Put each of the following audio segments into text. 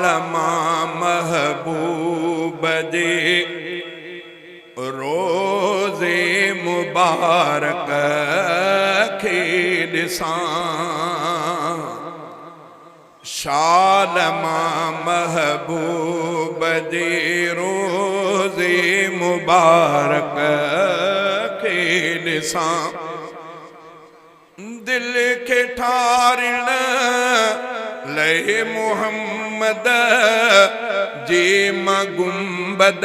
शालमा महबूब दे रोज़े मुबारक खे ॾिसां। शालमा महबूब दे रोज़े मुबारक खे ॾिसां। दिल के ठारण लए मोहम्मद जे मां गुंबद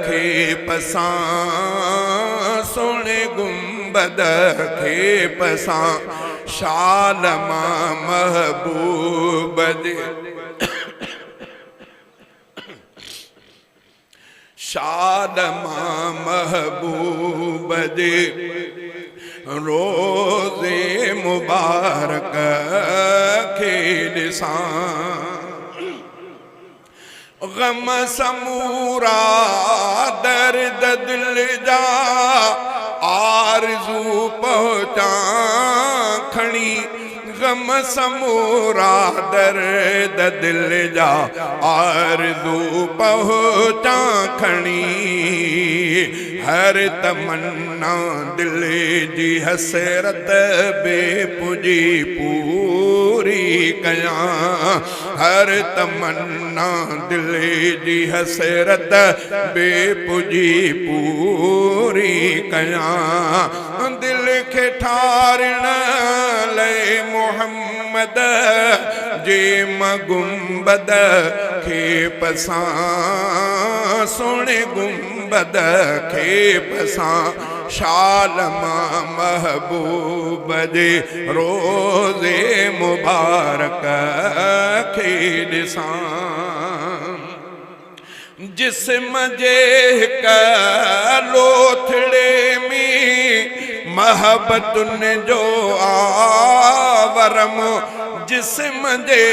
खे पसां। सोने गुंबद खे पसां। शालमा महबूब दे शालमा महबूब दे रोज़े मुबारक खे ॾिसां। गम समूरा दर्द दिल जा आरज़ू पहुंचा खणी। गम समूरा दर्द दिल जा आरज़ू पहुंचा खणी। हर तमन्ना दिल जी हसरत बेपुजी पूरी कयां। हर तमन्ना दिल जी हसरत बेपुजी पूरी कयां। दिल के ठारण लए मोहम्मद जे मां गुंबद खे पसां। सोने गुंबद खे पसां। शालमा महबूब दे रोज़े मुबारक खे ॾिसां। जिस्म जे लोथड़े में महबतुन जो आवरम। जिस्म जे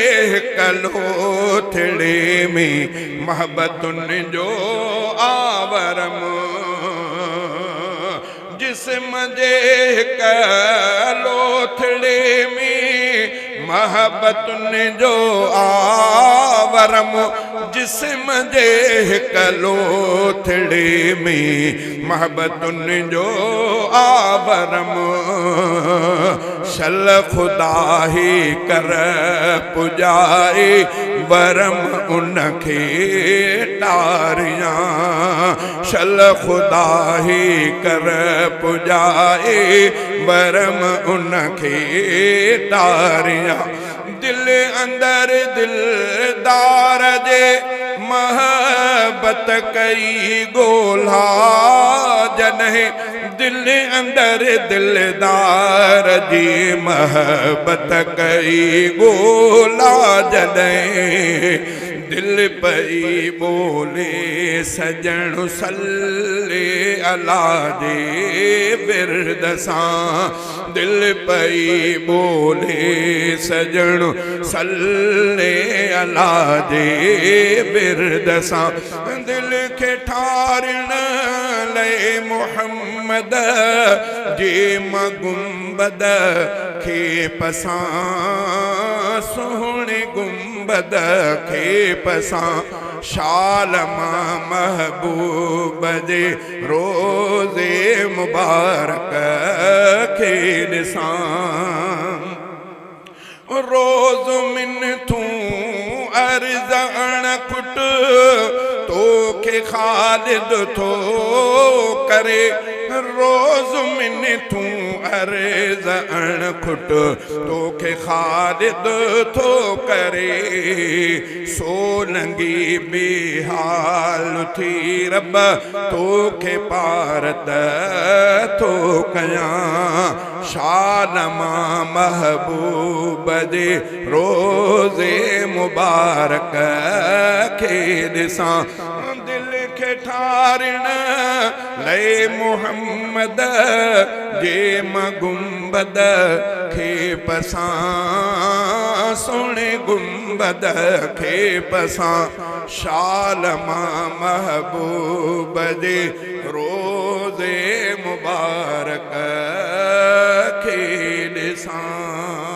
लोथड़े में महबतुन जो आवरम। जिस्म जे लोथड़े में महबतुन जो आवरम। जिस्म जे लोथड़े में महबतुन जो आवरम। शल खुदा ही कर पुजाए वरम उनखे टारियां। शल खुदा ही कर पुजाए वरम उनखे टारियां। दिल अंदर दिलदार जे महबत कई गोला जॾहिं। दिल अंदर दिलदार जी महबत कई गोला जॾहिं। दिल पई बोले सजण सल्ले अला जे बिरद सां। दिल पई बोले सजण सल्ले अला जे बिरद सां। दिल के ठारण लए मोहम्मद जे मां गुंबद खे पसां। सोने गुंबद खे पसां। शालमा महबूब दे रोज़े मुबारक खे ॾिसां। रोज़ मिन्नतूं अर्ज़ अणखुट तोखे ख़ालिद थो करे। रोज़ मिन्नतूं अर्ज़ अणखुट तोखे ख़ालिद थो करे। सोलंगी बेहाल थी रब तोखे पारत थो कयां। शालमा महबूब दे रोज़े मुबारक खे ॾिसां। दिल के ठारण लए मोहम्मद जे मां गुंबद खे पसां। सोने गुंबद खे पसां। शालमा महबूब दे रोज़े मुबारक खे ॾिसां।